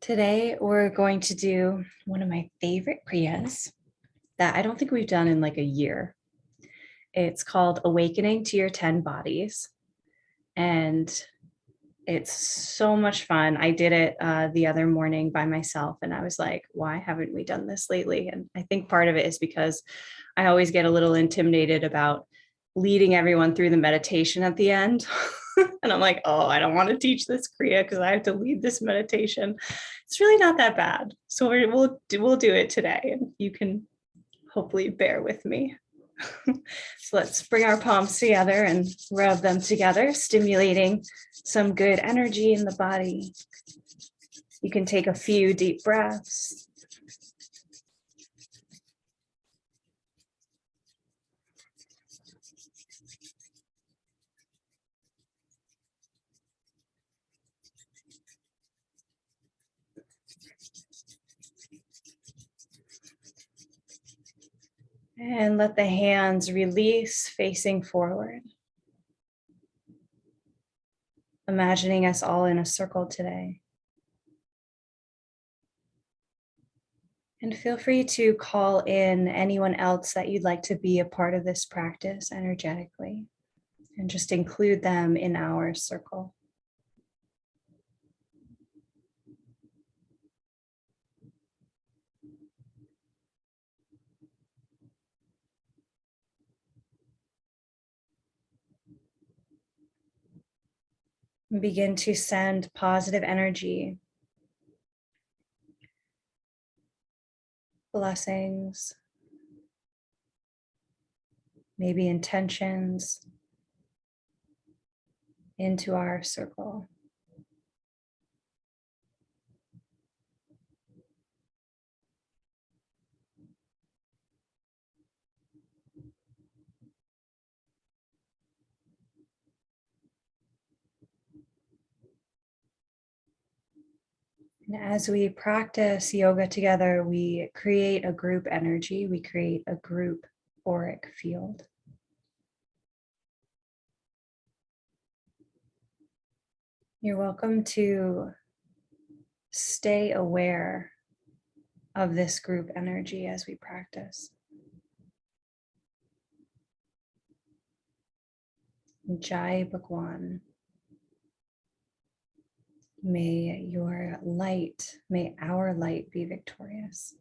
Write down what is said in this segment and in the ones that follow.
Today, we're going to do one of my favorite kriyas that I don't think we've done in like a year. It's called Awakening to Your 10 Bodies. And it's so much fun. I did it the other morning by myself, and I was like, why haven't we done this lately? And I think part of it is because I always get a little intimidated about leading everyone through the meditation at the end. And I'm like, oh, I don't want to teach this kriya because I have to lead this meditation. It's really not that bad. So we'll do it today, and you can hopefully bear with me. So let's bring our palms together and rub them together, stimulating some good energy in the body. You can take a few deep breaths. And let the hands release, facing forward. Imagining us all in a circle today. And feel free to call in anyone else that you'd like to be a part of this practice energetically, and just include them in our circle. And begin to send positive energy, blessings, maybe intentions into our circle. And as we practice yoga together, we create a group energy, we create a group auric field. You're welcome to stay aware of this group energy as we practice. Jai Bhagwan. May your light, may our light be victorious.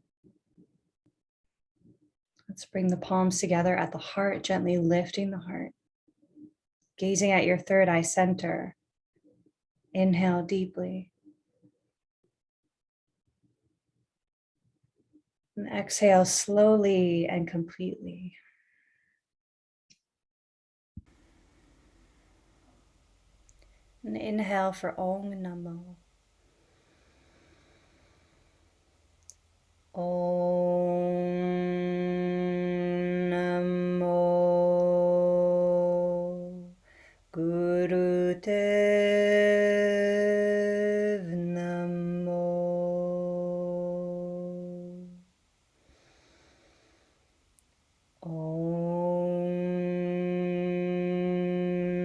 Let's bring the palms together at the heart, gently lifting the heart. Gazing at your third eye center. Inhale deeply. And exhale slowly and completely. And inhale for Om Namo. Om Namo Guru Dev Namo. Om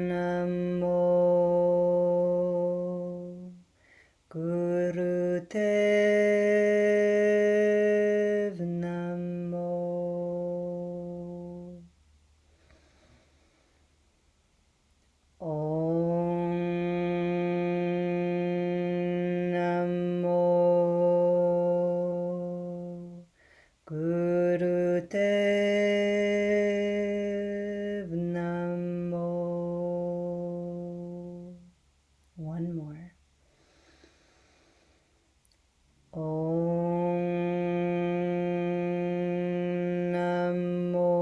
Namo Guru Dev Namo. Om Namo Guru Dev Namo. One more. Om Namo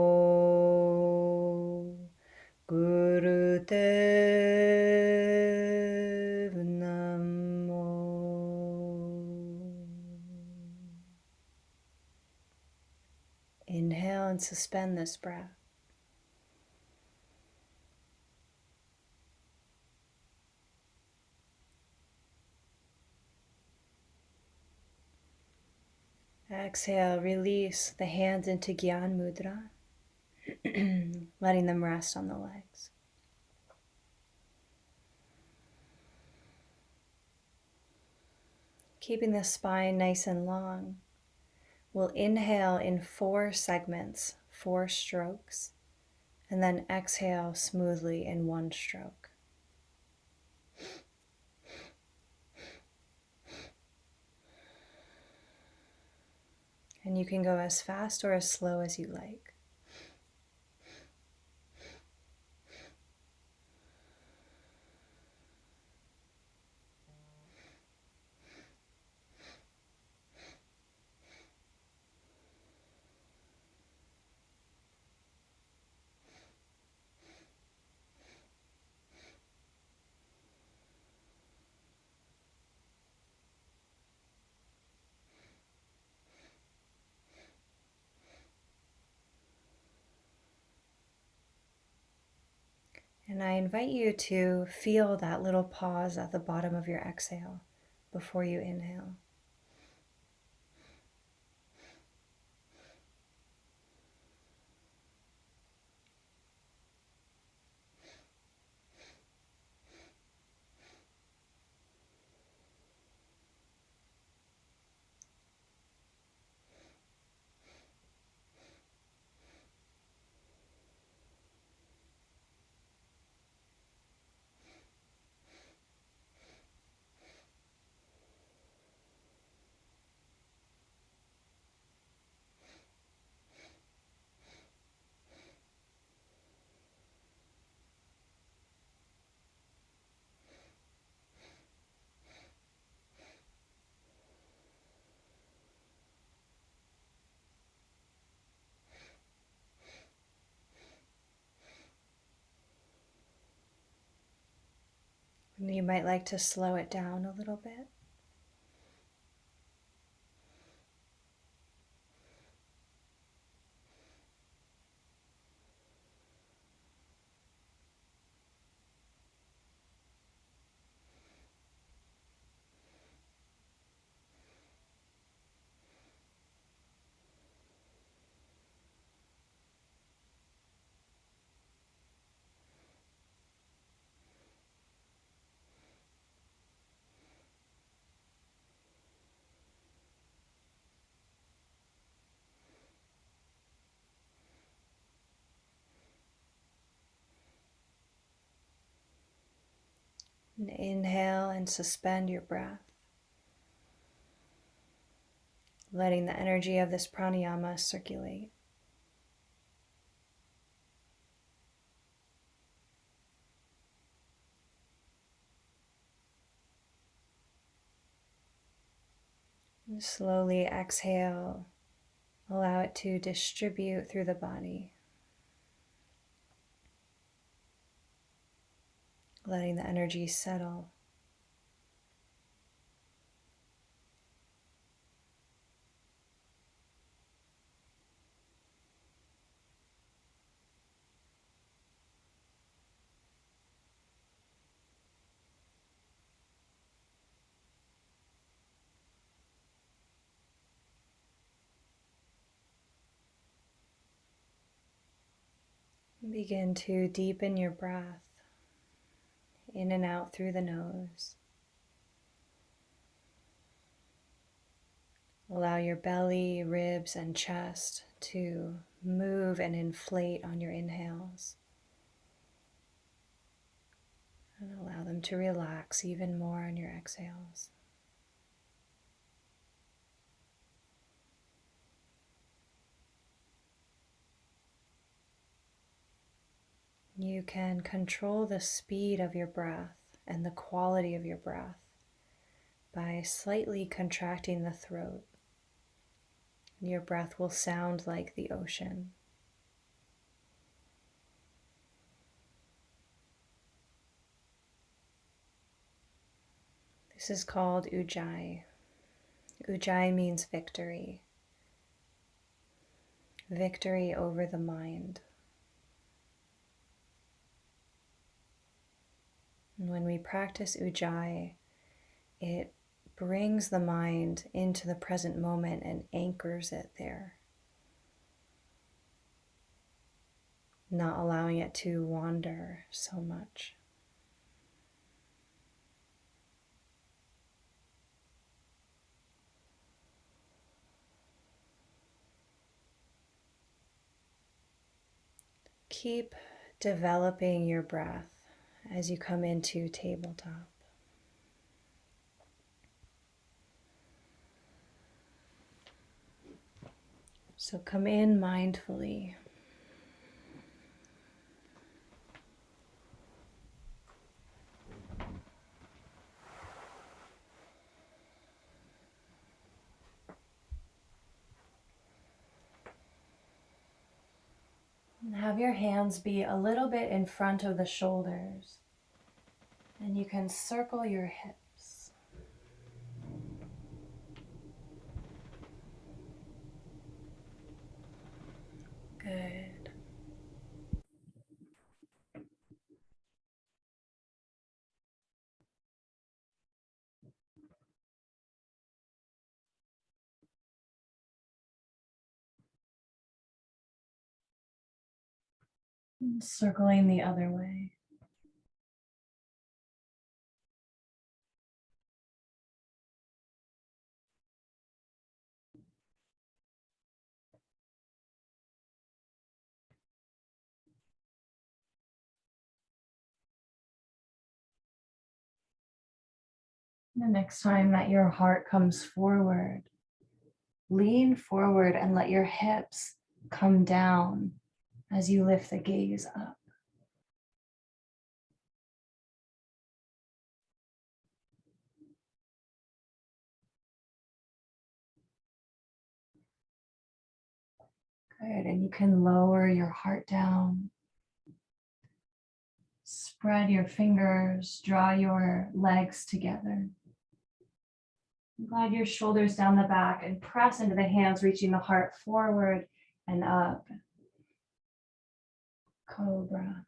Guru Dev Namo. Inhale and suspend this breath. Exhale, release the hands into Gyan Mudra, letting them rest on the legs. keeping the spine nice and long. We'll inhale in 4 segments, 4 strokes, and then exhale smoothly in 1 stroke. And you can go as fast or as slow as you like. And I invite you to feel that little pause at the bottom of your exhale before you inhale. And you might like to slow it down a little bit. And inhale and suspend your breath, letting the energy of this pranayama circulate. And slowly exhale, allow it to distribute through the body, letting the energy settle. Begin to deepen your breath in and out through the nose. Allow your belly, ribs, and chest to move and inflate on your inhales. And allow them to relax even more on your exhales. You can control the speed of your breath and the quality of your breath by slightly contracting the throat. Your breath will sound like the ocean. This is called ujjayi. Ujjayi means victory. Victory over the mind. And when we practice ujjayi, it brings the mind into the present moment and anchors it there, not allowing it to wander so much. Keep developing your breath as you come into tabletop. So come in mindfully. And have your hands be a little bit in front of the shoulders. And you can circle your hips. Good. And circling the other way. The next time that your heart comes forward, lean forward and let your hips come down as you lift the gaze up. Good, and you can lower your heart down. Spread your fingers, draw your legs together. Glide your shoulders down the back and press into the hands, reaching the heart forward and up. Cobra.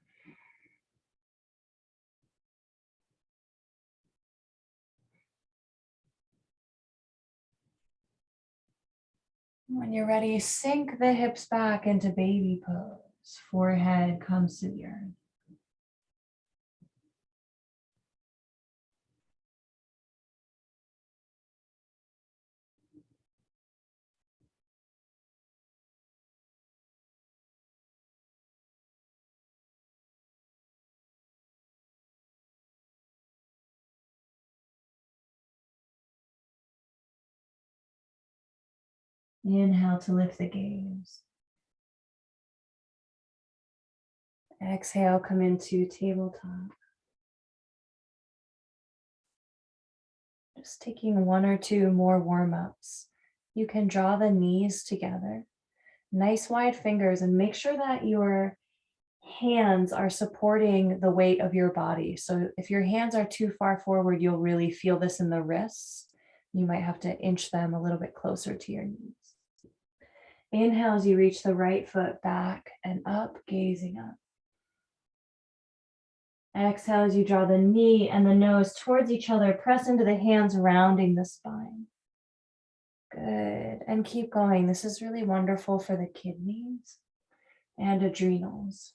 When you're ready, sink the hips back into baby pose. Forehead comes to the earth. Inhale to lift the gaze. Exhale, come into tabletop. Just taking one or two more warm-ups. You can draw the knees together. Nice wide fingers, and make sure that your hands are supporting the weight of your body. So if your hands are too far forward, you'll really feel this in the wrists. You might have to inch them a little bit closer to your knees. Inhale as you reach the right foot back and up, gazing up. Exhale as you draw the knee and the nose towards each other. Press into the hands, rounding the spine. Good. And keep going. This is really wonderful for the kidneys and adrenals.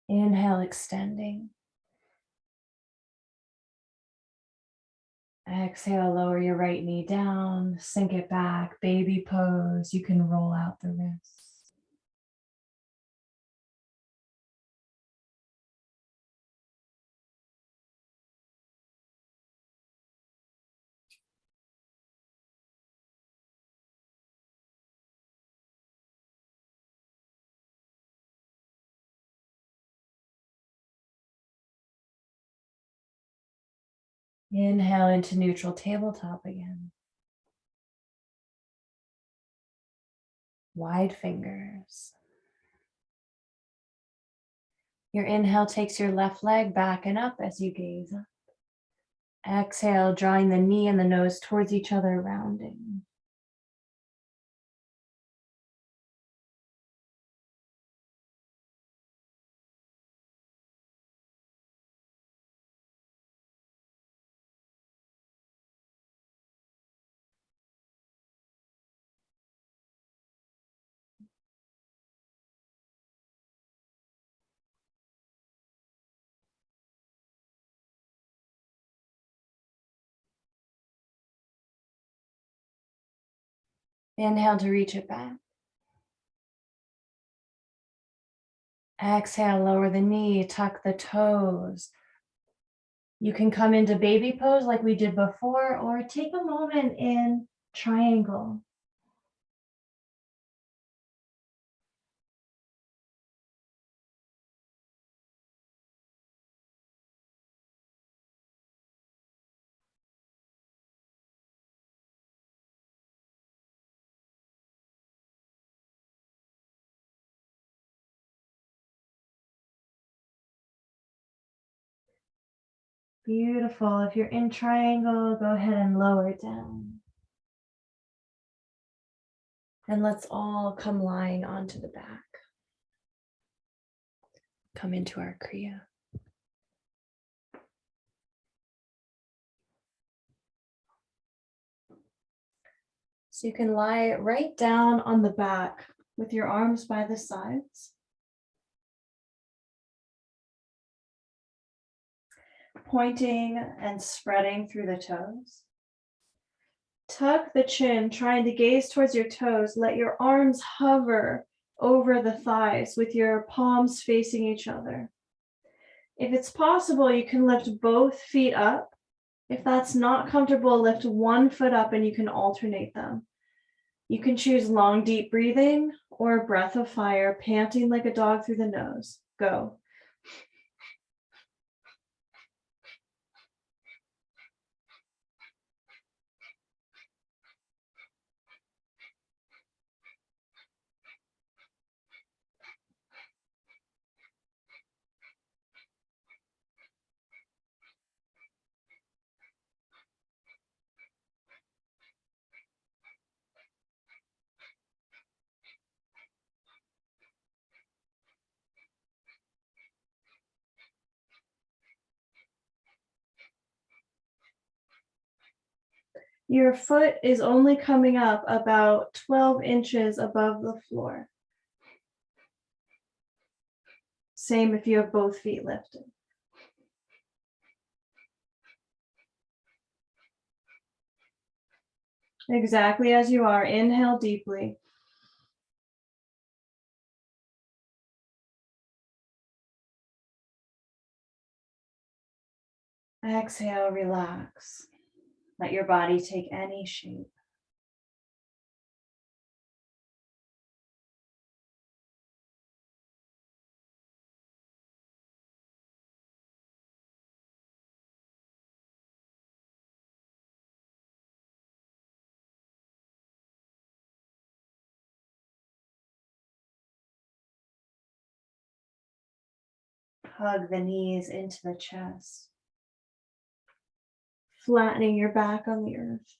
Inhale, extending. Exhale, lower your right knee down, sink it back, baby pose. You can roll out the wrists. Inhale into neutral tabletop again. Wide fingers. Your inhale takes your left leg back and up as you gaze up. Exhale, drawing the knee and the nose towards each other, rounding. Inhale to reach it back. Exhale, lower the knee, tuck the toes. You can come into baby pose like we did before, or take a moment in triangle. Beautiful. If you're in triangle, go ahead and lower it down. And let's all come lying onto the back. Come into our kriya. So you can lie right down on the back with your arms by the sides. Pointing and spreading through the toes. Tuck the chin, trying to gaze towards your toes. Let your arms hover over the thighs with your palms facing each other. If it's possible, you can lift both feet up. If that's not comfortable, lift one foot up and you can alternate them. You can choose long, deep breathing or a breath of fire, panting like a dog through the nose. Go. Your foot is only coming up about 12 inches above the floor. Same if you have both feet lifted. Exactly as you are. Inhale deeply. Exhale, relax. Let your body take any shape. Hug the knees into the chest. Flattening your back on the earth.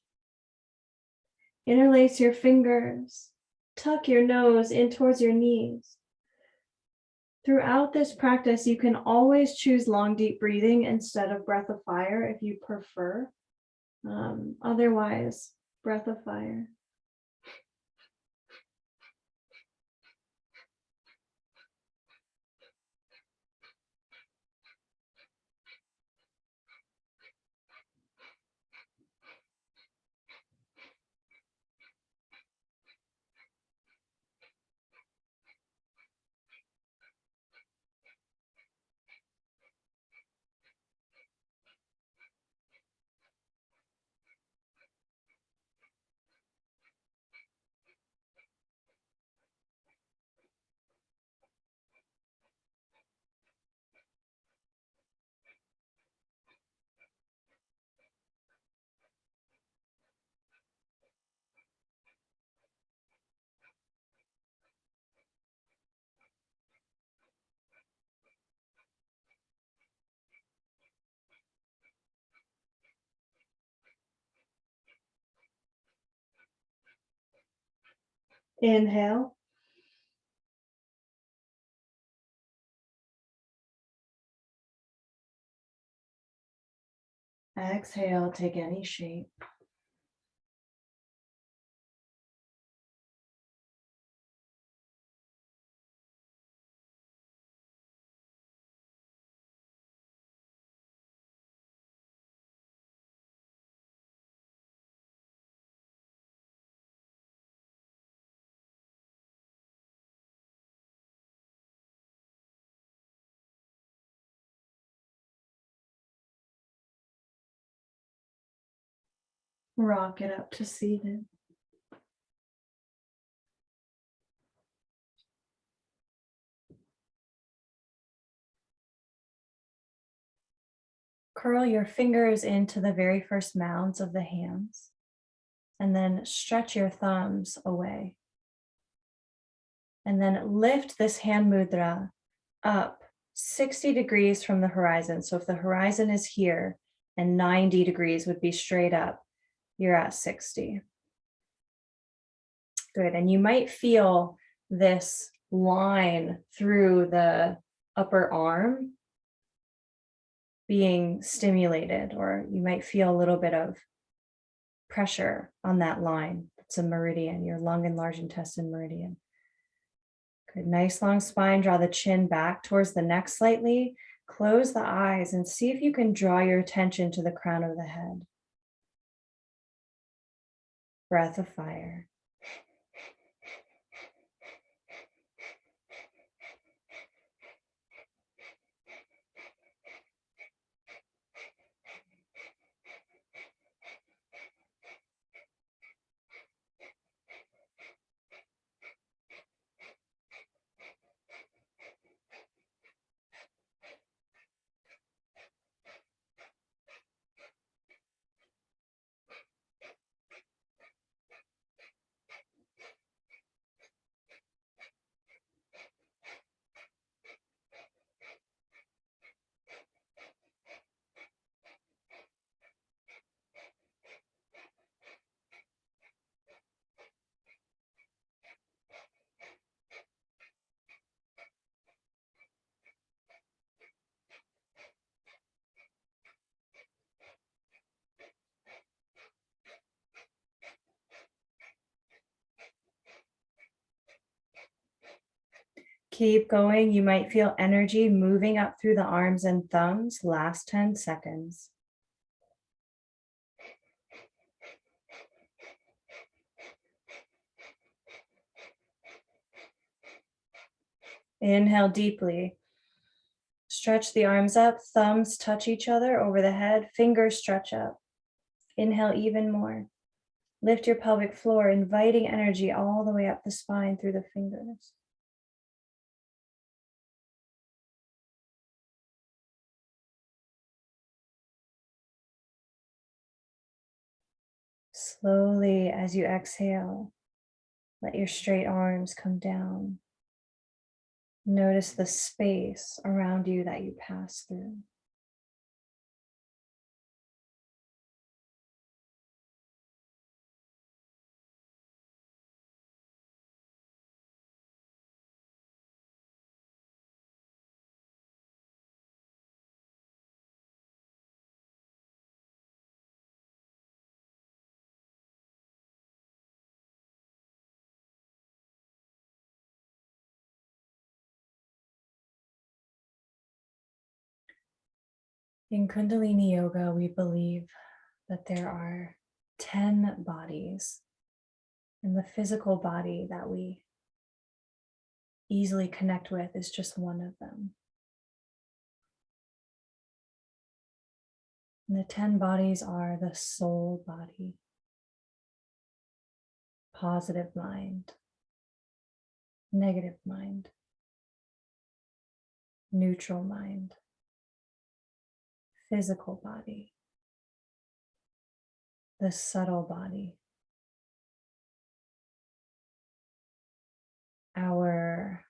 Interlace your fingers. Tuck your nose in towards your knees. Throughout this practice, you can always choose long, deep breathing instead of breath of fire if you prefer. Otherwise, breath of fire. Inhale. Exhale, take any shape. Rock it up to seated. Curl your fingers into the very first mounds of the hands, and then stretch your thumbs away. And then lift this hand mudra up 60 degrees from the horizon. So if the horizon is here and 90 degrees would be straight up, you're at 60. Good. And you might feel this line through the upper arm being stimulated, or you might feel a little bit of pressure on that line. It's a meridian, your lung and large intestine meridian. Good. Nice long spine. Draw the chin back towards the neck slightly. Close the eyes and see if you can draw your attention to the crown of the head. Breath of fire. Keep going. You might feel energy moving up through the arms and thumbs. Last 10 seconds. Inhale deeply. Stretch the arms up. Thumbs touch each other over the head. Fingers stretch up. Inhale even more. Lift your pelvic floor, inviting energy all the way up the spine through the fingers. Slowly, as you exhale, let your straight arms come down. Notice the space around you that you pass through. In Kundalini Yoga, we believe that there are 10 bodies, and the physical body that we easily connect with is just one of them. And the 10 bodies are the soul body, positive mind, negative mind, neutral mind, physical body, the subtle body, our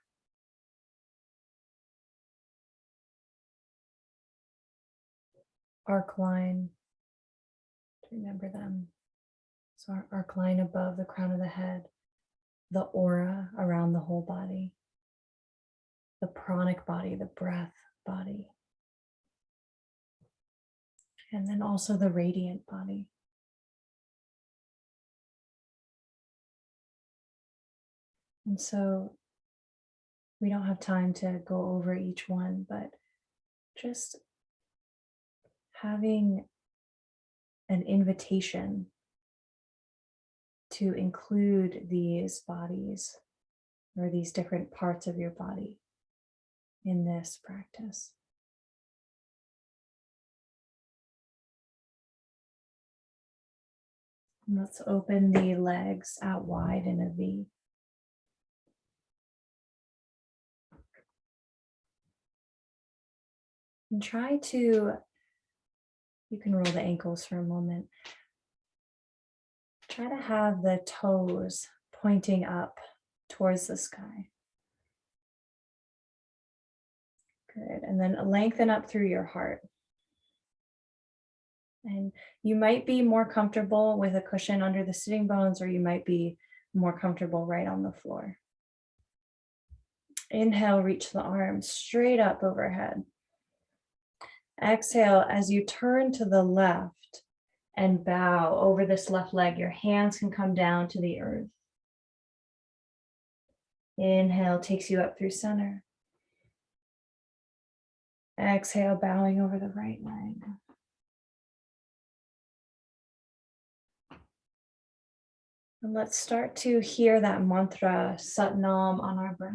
arc line, remember them. So our arc line above the crown of the head, the aura around the whole body, the pranic body, the breath body, and then also the radiant body. And so we don't have time to go over each one, but just having an invitation to include these bodies or these different parts of your body in this practice. And let's open the legs out wide in a V. And try to, you can roll the ankles for a moment. Try to have the toes pointing up towards the sky. Good. And then lengthen up through your heart. And you might be more comfortable with a cushion under the sitting bones, or you might be more comfortable right on the floor. Inhale, reach the arms straight up overhead. Exhale, as you turn to the left and bow over this left leg, your hands can come down to the earth. Inhale takes you up through center. Exhale, bowing over the right leg. And let's start to hear that mantra, Sat Nam, on our breath.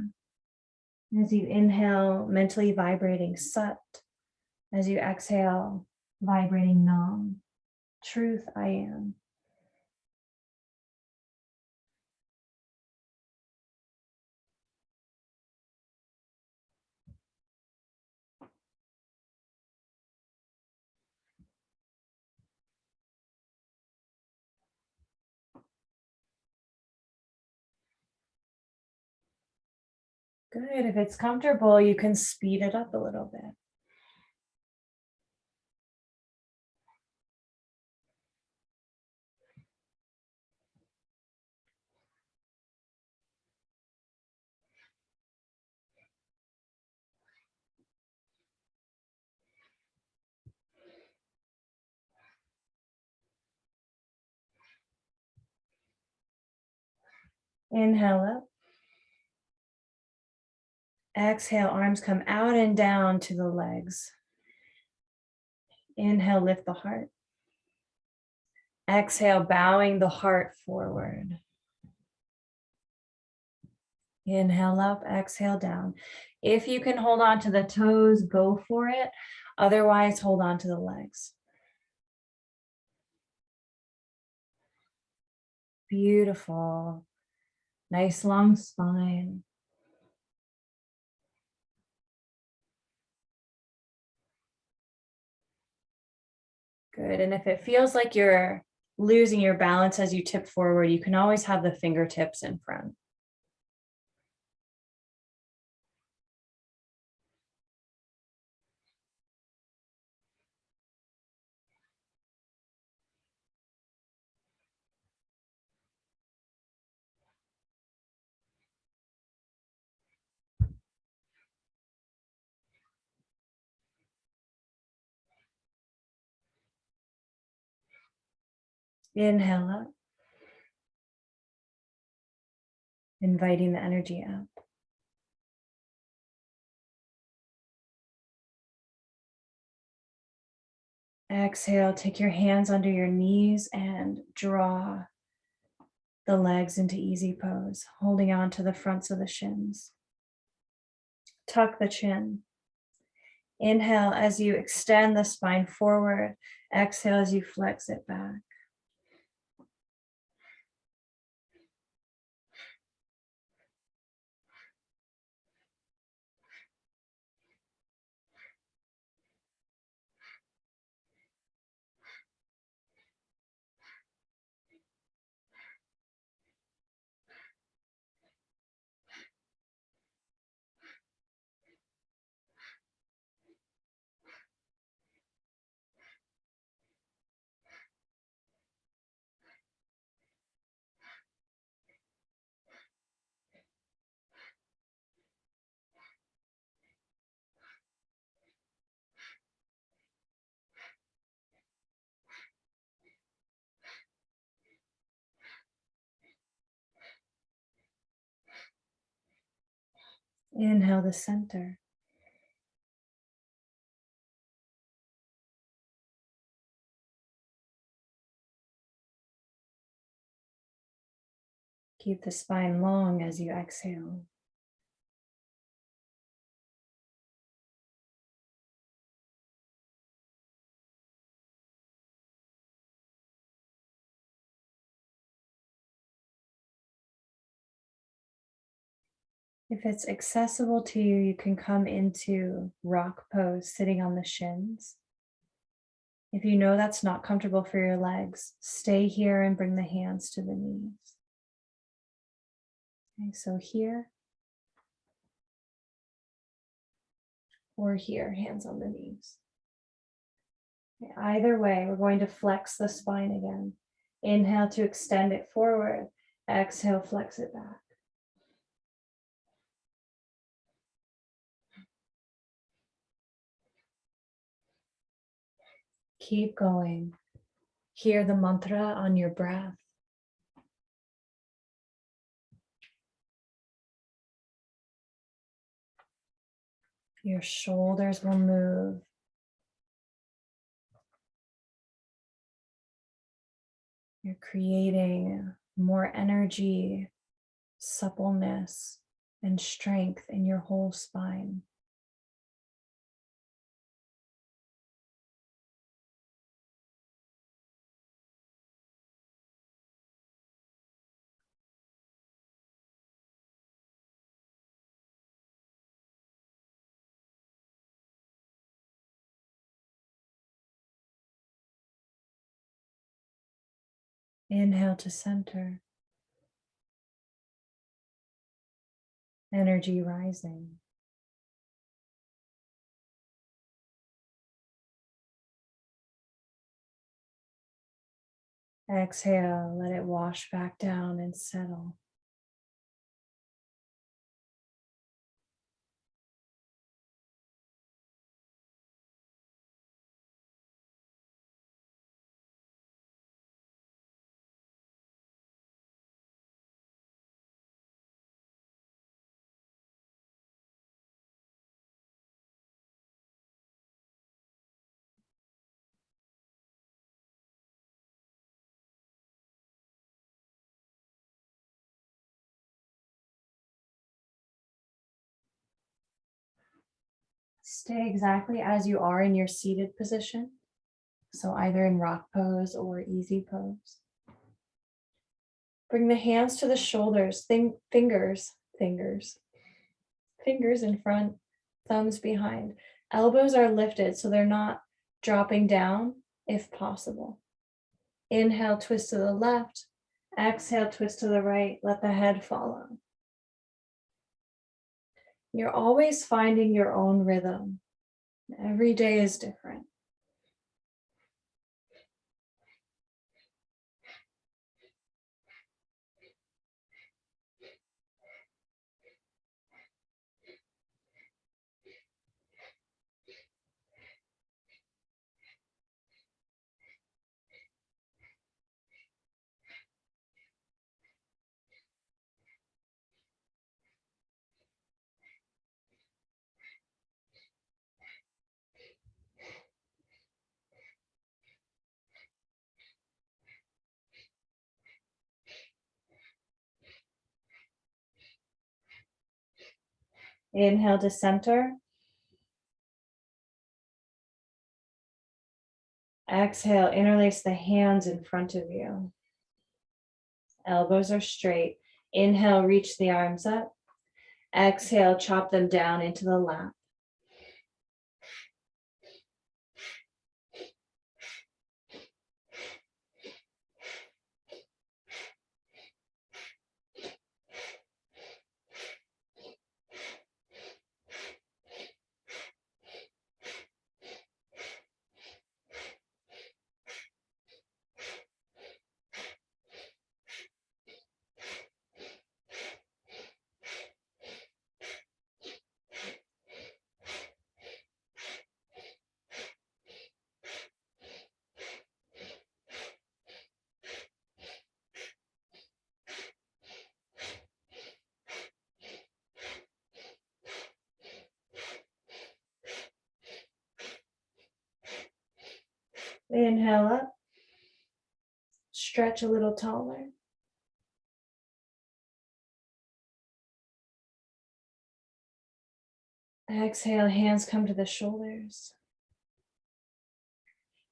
As you inhale, mentally vibrating Sat. As you exhale, vibrating Nam. Truth, I am. Good. If it's comfortable, you can speed it up a little bit. Inhale up. Exhale, arms come out and down to the legs. Inhale, lift the heart. Exhale, bowing the heart forward. Inhale up, exhale down. If you can hold on to the toes, go for it. Otherwise, hold on to the legs. Beautiful. Nice long spine. Good. And if it feels like you're losing your balance as you tip forward, you can always have the fingertips in front. Inhale up. Inviting the energy up. Exhale, take your hands under your knees and draw the legs into easy pose, holding on to the fronts of the shins. Tuck the chin. Inhale as you extend the spine forward. Exhale as you flex it back. Inhale the center. Keep the spine long as you exhale. If it's accessible to you, you can come into rock pose, sitting on the shins. If you know that's not comfortable for your legs, stay here and bring the hands to the knees. Okay, so here or here, hands on the knees. Okay, either way, we're going to flex the spine again. Inhale to extend it forward. Exhale, flex it back. Keep going. Hear the mantra on your breath. Your shoulders will move. You're creating more energy, suppleness, and strength in your whole spine. Inhale to center. Energy rising. Exhale, let it wash back down and settle. Stay exactly as you are in your seated position. So either in rock pose or easy pose. Bring the hands to the shoulders, fingers in front, thumbs behind. Elbows are lifted so they're not dropping down if possible. Inhale, twist to the left. Exhale, twist to the right. Let the head follow. You're always finding your own rhythm. Every day is different. Inhale to center. Exhale, interlace the hands in front of you. Elbows are straight. Inhale, reach the arms up. Exhale, chop them down into the lap. Inhale up. Stretch a little taller. Exhale, hands come to the shoulders.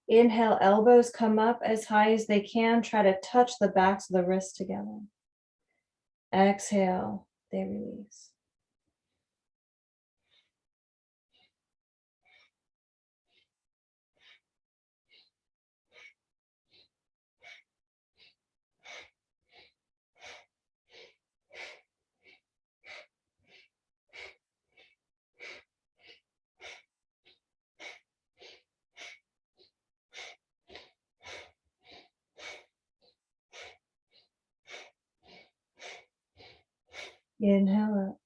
Inhale, elbows come up as high as they can. Try to touch the backs of the wrists together. Exhale, they release. Inhale up.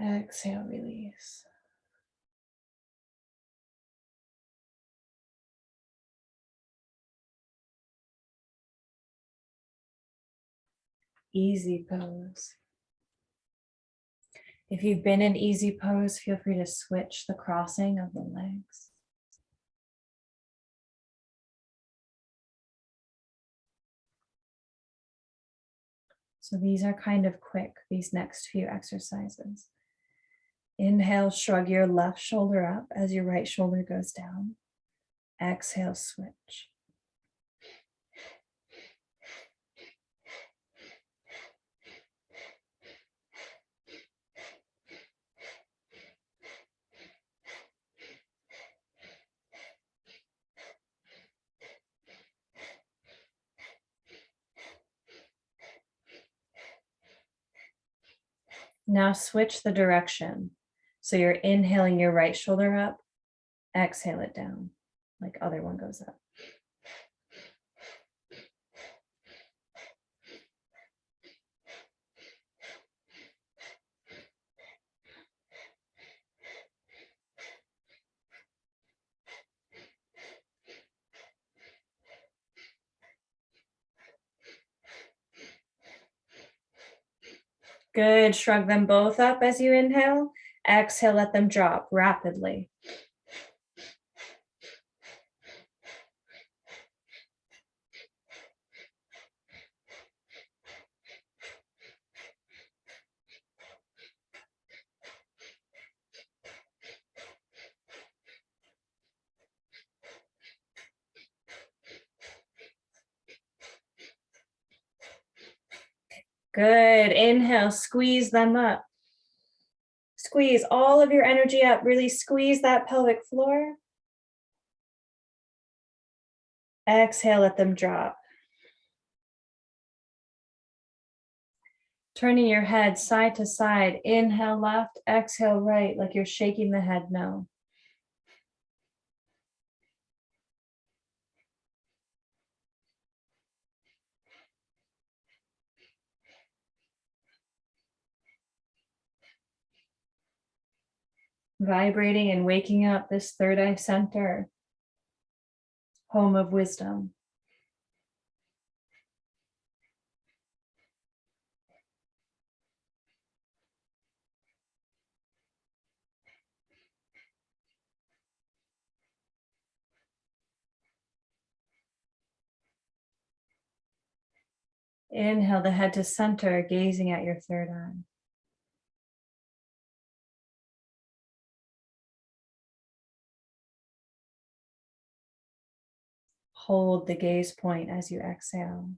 Exhale, release. Easy pose. If you've been in easy pose, feel free to switch the crossing of the legs. So these are kind of quick, these next few exercises. Inhale, shrug your left shoulder up as your right shoulder goes down. Exhale, switch. Now switch the direction. So you're inhaling your right shoulder up, exhale it down, like other one goes up. Good, shrug them both up as you inhale. Exhale, let them drop rapidly. Good, inhale, squeeze them up. Squeeze all of your energy up, really squeeze that pelvic floor. Exhale, let them drop. Turning your head side to side, inhale left, exhale right, like you're shaking the head no. Vibrating and waking up this third eye center, home of wisdom. Inhale the head to center, gazing at your third eye. Hold the gaze point as you exhale.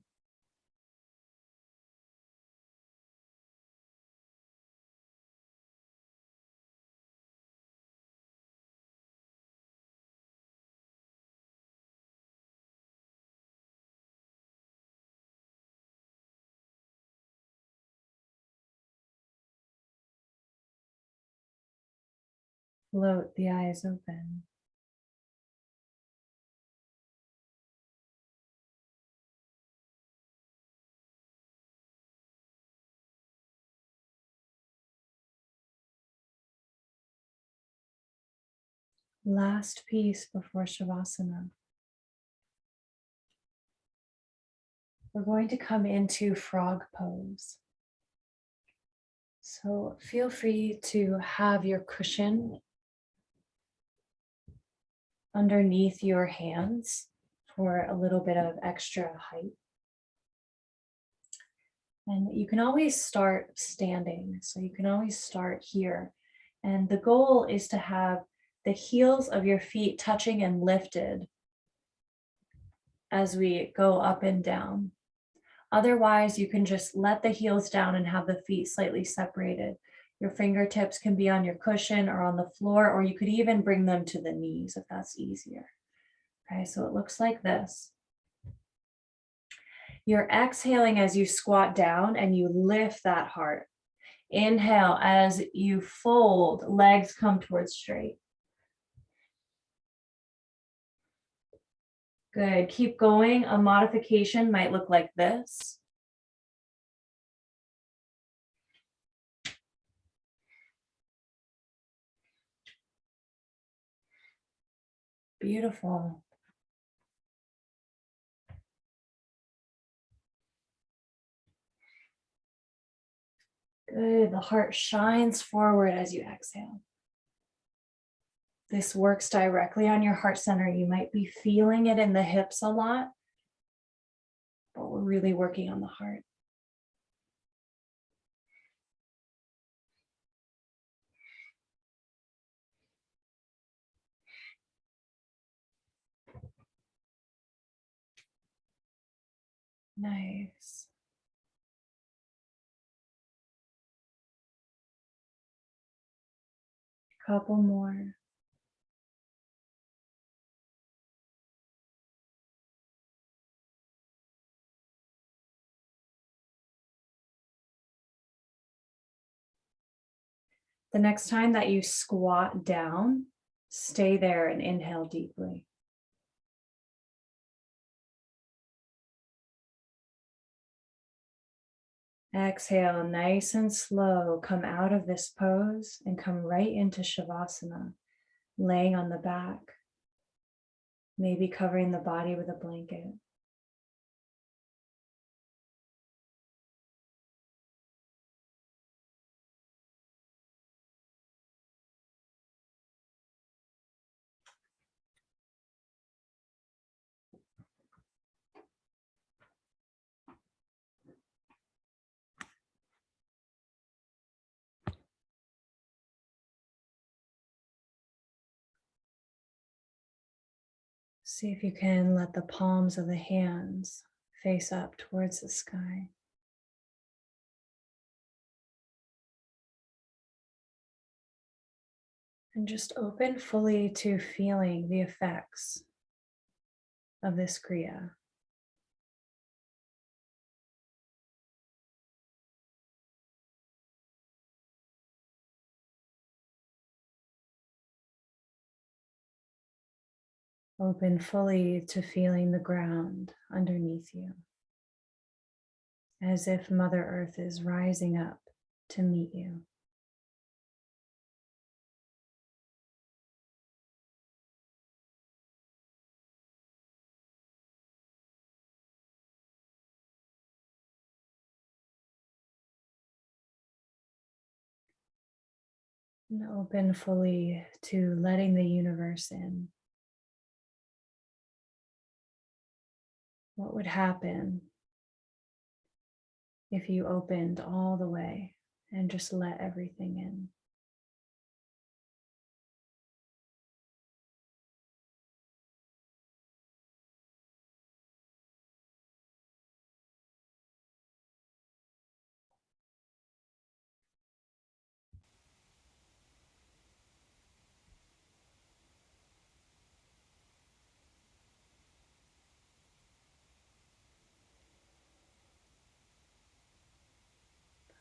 Float the eyes open. Last piece before Shavasana. We're going to come into frog pose. So feel free to have your cushion underneath your hands for a little bit of extra height. And you can always start standing. So you can always start here. And the goal is to have the heels of your feet touching and lifted as we go up and down. Otherwise, you can just let the heels down and have the feet slightly separated. Your fingertips can be on your cushion or on the floor, or you could even bring them to the knees if that's easier. Okay, so it looks like this. You're exhaling as you squat down and you lift that heart. Inhale as you fold, legs come towards straight. Good. Keep going. A modification might look like this. Beautiful. Good. The heart shines forward as you exhale. This works directly on your heart center. You might be feeling it in the hips a lot, but we're really working on the heart. Nice. Couple more. The next time that you squat down, stay there and inhale deeply. Exhale, nice and slow. Come out of this pose and come right into Shavasana, laying on the back, maybe covering the body with a blanket. See if you can let the palms of the hands face up towards the sky. And just open fully to feeling the effects of this kriya. Open fully to feeling the ground underneath you, as if Mother Earth is rising up to meet you. And open fully to letting the universe in. What would happen if you opened all the way and just let everything in?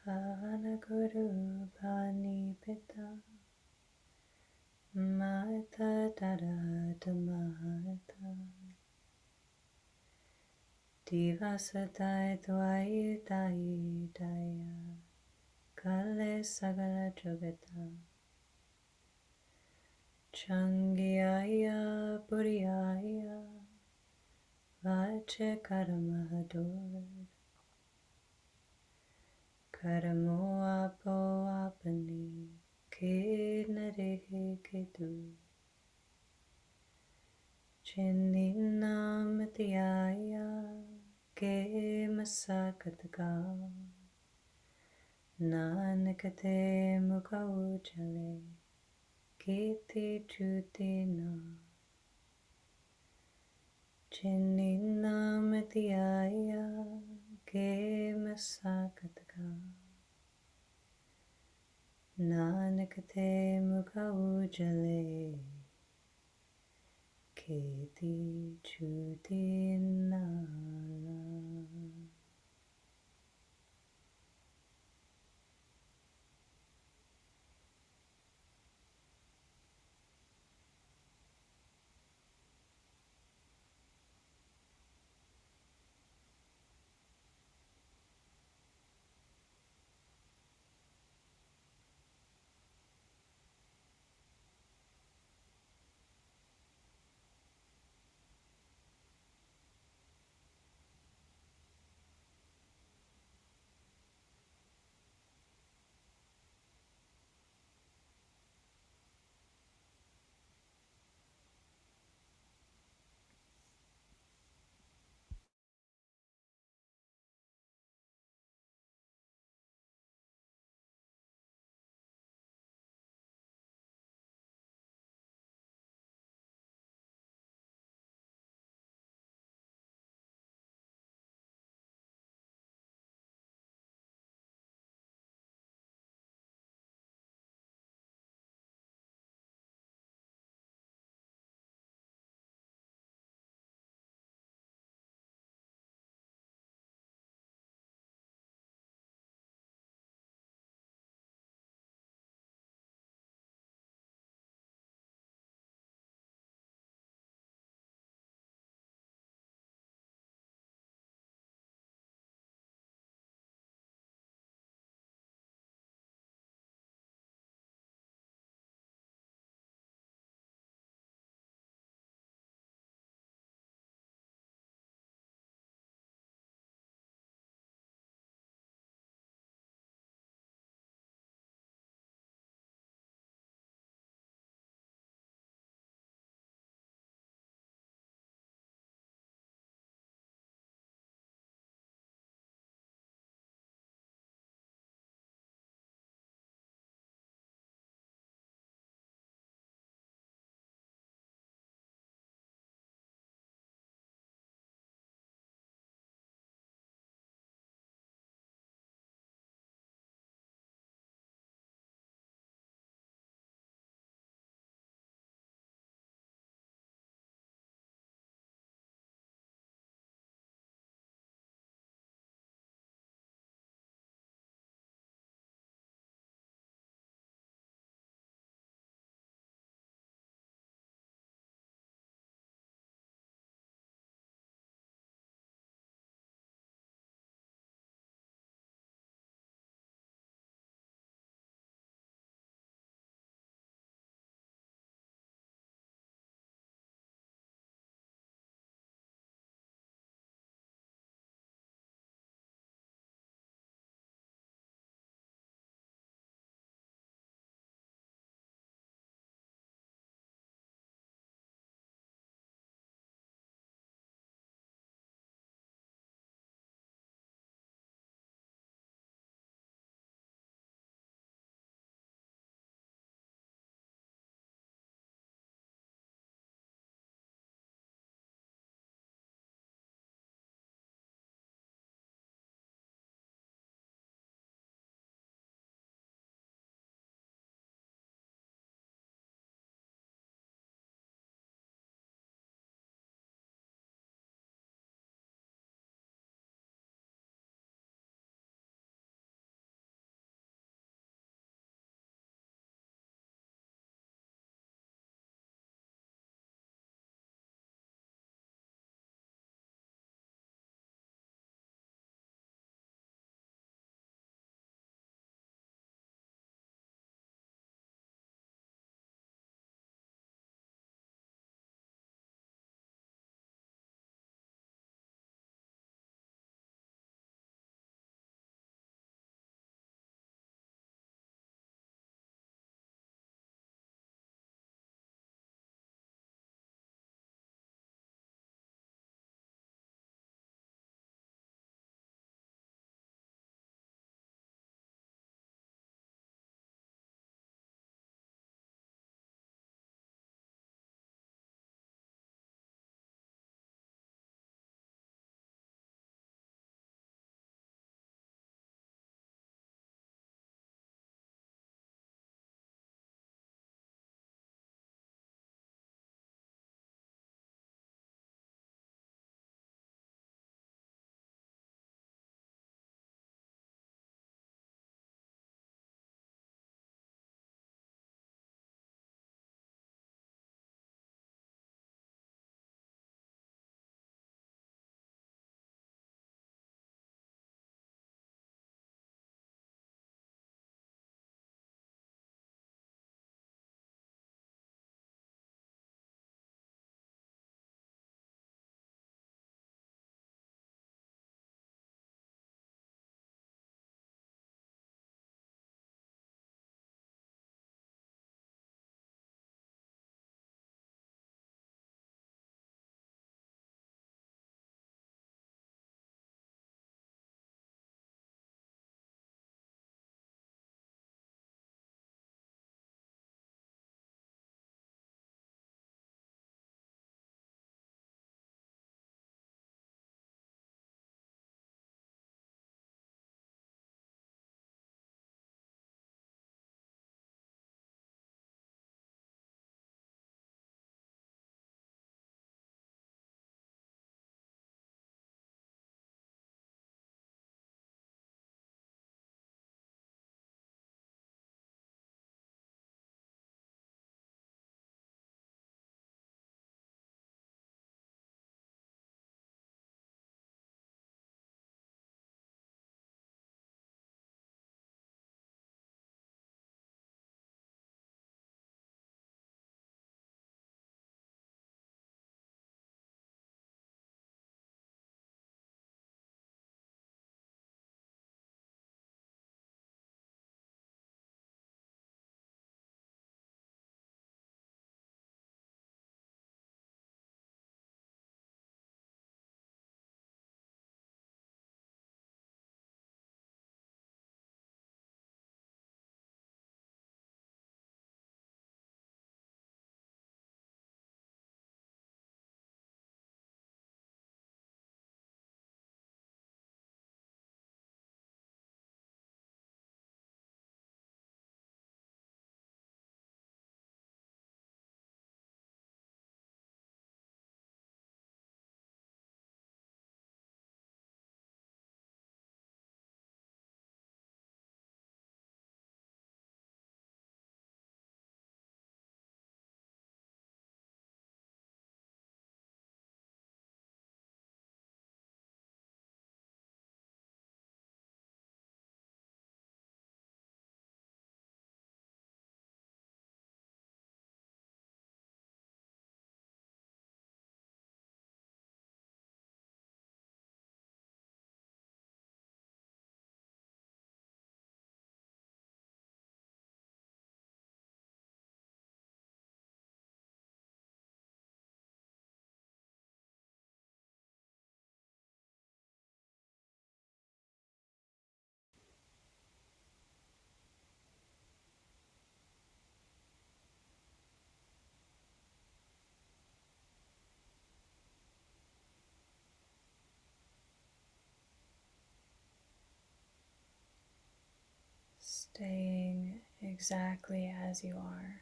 Bhavana Guru Bhani Pita Mata Dada Damata Divasatai Dwai Dai Daya Kale Sagala Jogata Changyaya Puriyaya Vache Karamahador Karamo Apo Apani Kenarehe Ketu Chinninamatiaya Ke Masakataka Nanakate Mukaujale Kiti Chutina Chinninamatiaya Ke Masakataka Nanakate Mukaujale Kiti Chutinala. exactly as you are.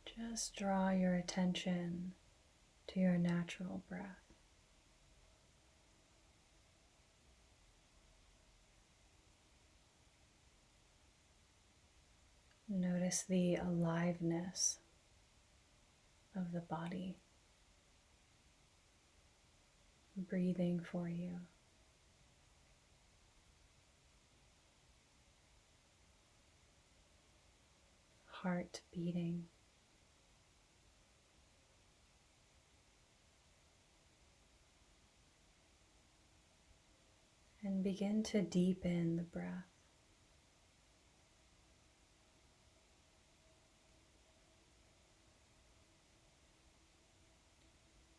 Just draw your attention to your natural breath. Notice the aliveness of the body breathing for you. Heart beating. And begin to deepen the breath.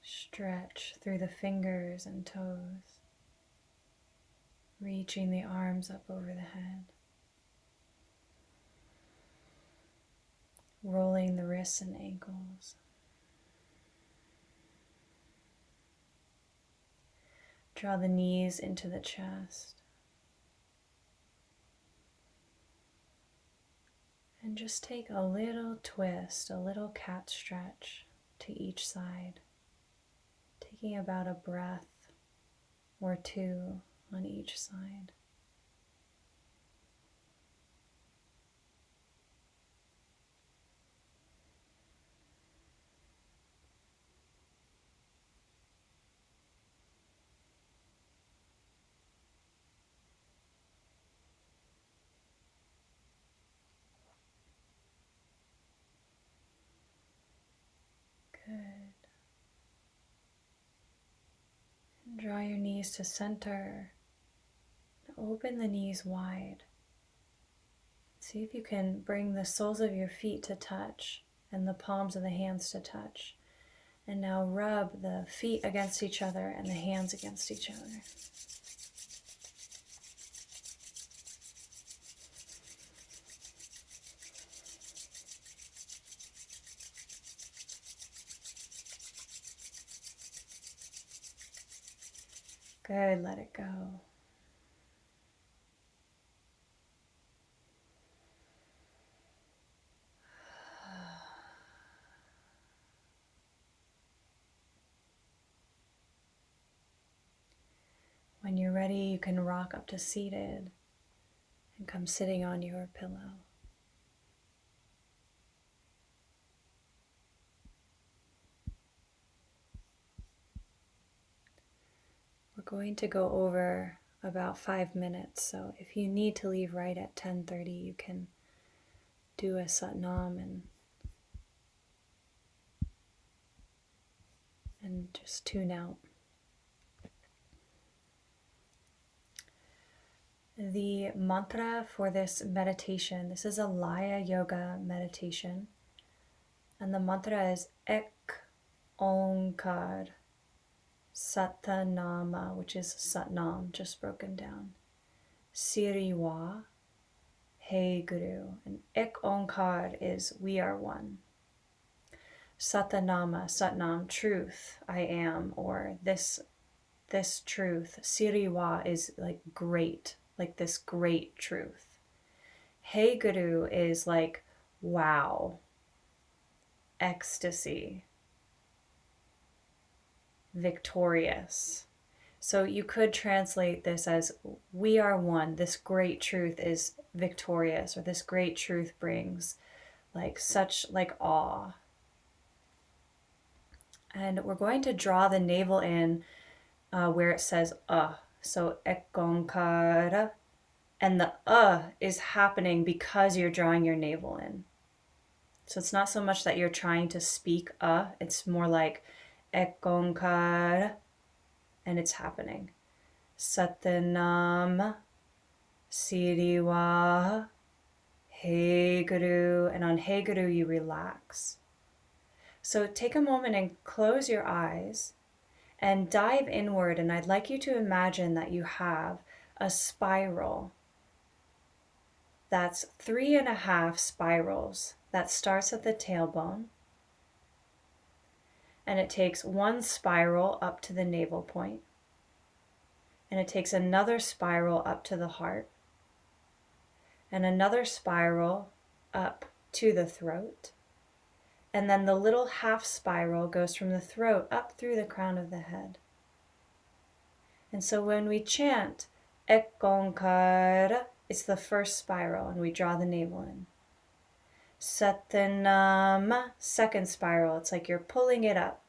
Stretch through the fingers and toes, reaching the arms up over the head, rolling the wrists and ankles. Draw the knees into the chest. And just take a little twist, a little cat stretch to each side, taking about a breath or two on each side. Good. And draw your knees to center. Open the knees wide. See if you can bring the soles of your feet to touch and the palms of the hands to touch. And now rub the feet against each other and the hands against each other. Good, let it go. When you're ready, you can rock up to seated and come sitting on your pillow. We're going to go over about 5 minutes, so if you need to leave right at 10:30, you can do a Satnam and just tune out. The mantra for this meditation, this is a Laya yoga meditation, and the mantra is Ek Onkar Satanama, which is Satnam, just broken down. Siriwa, Hey Guru, and Ek Onkar is we are one. Satanama, Satnam, truth, I am, or this truth. Siriwa is like great, like this great truth. Hey Guru is like wow, ecstasy, victorious. So you could translate this as we are one, this great truth is victorious, or this great truth brings like such like awe. And we're going to draw the navel in where it says so ekonkara, and the is happening because you're drawing your navel in. So it's not so much that you're trying to speak it's more like ekonkara, and it's happening. Satanam Siriwa Hey Guru, and on Hey Guru you relax. So take a moment and close your eyes and dive inward, and I'd like you to imagine that you have a spiral that's 3.5 spirals that starts at the tailbone, and it takes one spiral up to the navel point, and it takes another spiral up to the heart, and another spiral up to the throat. And then the little half spiral goes from the throat up through the crown of the head. And so when we chant Ekonkara, it's the first spiral, and we draw the navel in. Satanama, second spiral, it's like you're pulling it up.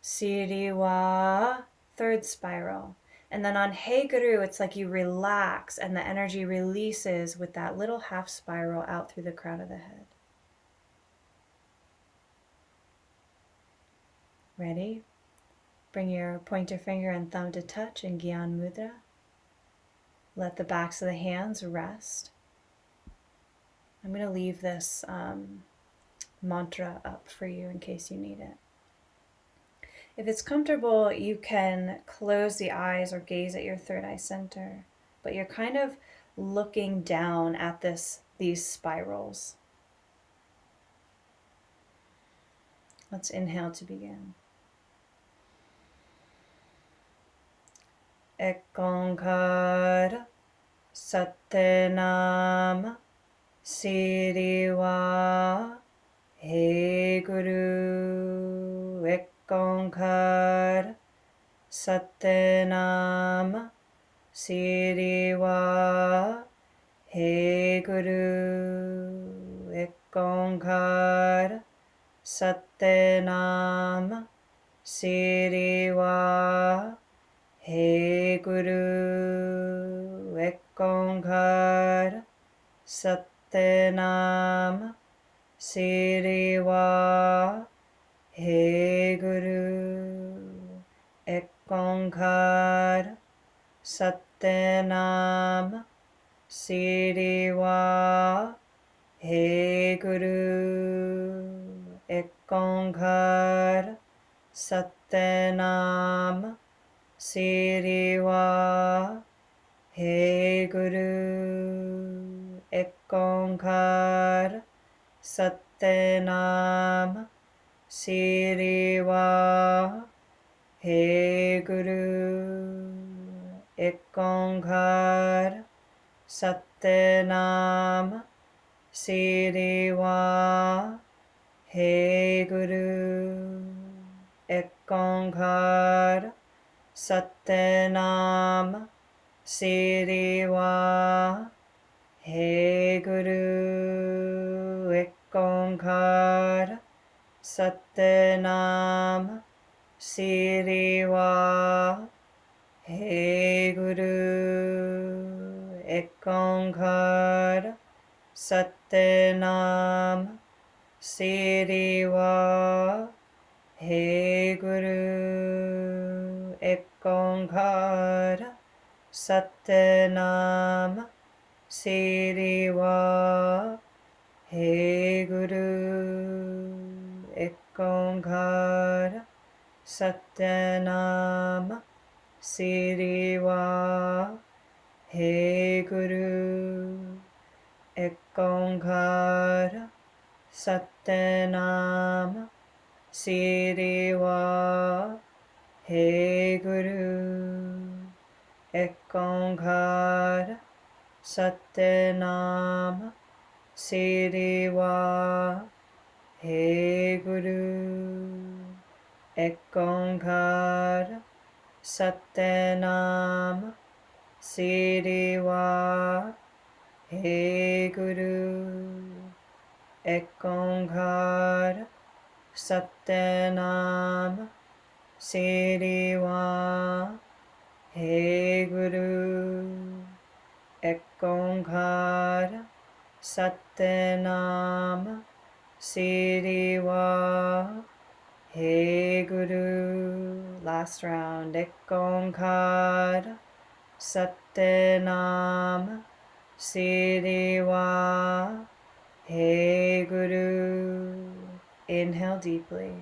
Siriwa, third spiral. And then on Hey Guru, it's like you relax and the energy releases with that little half spiral out through the crown of the head. Ready? Bring your pointer finger and thumb to touch in Gyan Mudra. Let the backs of the hands rest. I'm going to leave this mantra up for you in case you need it. If it's comfortable, you can close the eyes or gaze at your third eye center, but you're kind of looking down at these spirals. Let's inhale to begin. Ekonkara Satnam Siriwa He Guru Ekonkara Satnam Siriwa He Guru Ekonkara Satnam Siriwa He Guru Ekonkara Satnam Siriwa He Guru Ekonkara Satnam Siriwa He Guru Ekonkara Satnam Siriwa He Guru Ekonkara Satnam Siriwa He Guru Ekonkara Satnam Siriwa He Guru Ekonkara Satnam Siriwa He Guru Ekonkara Satnam Siriwa He Guru Ekonkara Satnam Siriwa He Guru Ekonkara Satnam Siriwa He Guru Ekonkara Satnam Siriwa He Guru Ekonkara Satnam Siriwa He Guru Ekonkara Satnam Siriwa He Guru Ekonkara Satnam Siriwa He Guru Ekonkara Satnam Siriwa He Guru Ekonkara Satnam Siriwa He Guru. Last round. Ekonkara Satnam Siriwa He Guru. Inhale deeply.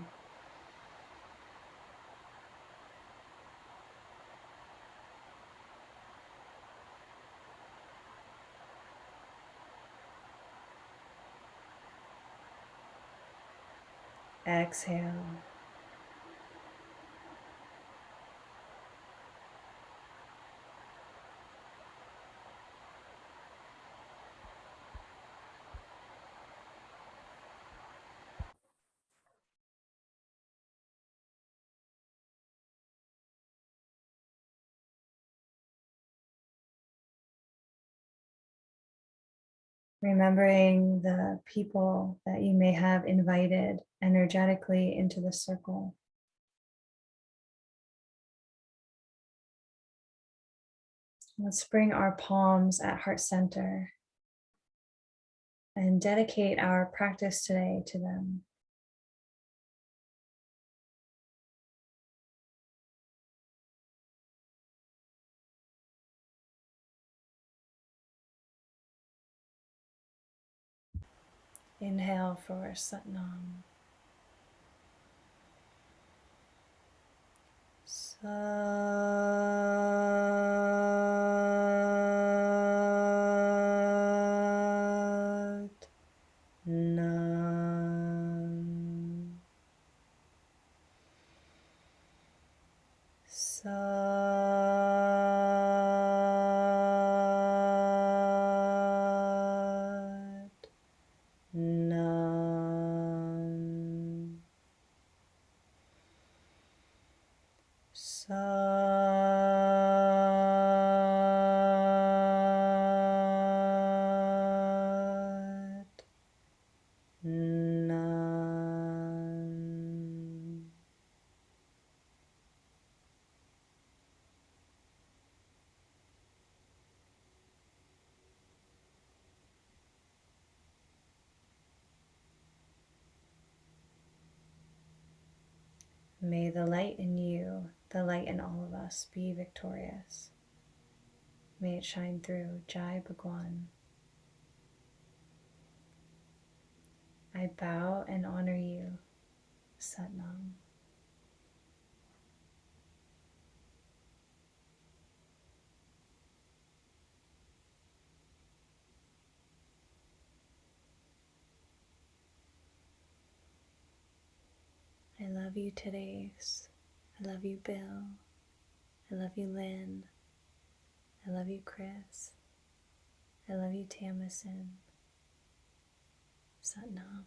Exhale. Remembering the people that you may have invited energetically into the circle. Let's bring our palms at heart center and dedicate our practice today to them. Inhale for Satnam. Nam. Nam. Nam. May the light in you, the light in all of us, be victorious. May it shine through. Jai Bhagwan. I bow and honor you, Satnam. I love you, Therese. I love you, Bill. I love you, Lynn. I love you, Chris. I love you, Tamison. Satnam.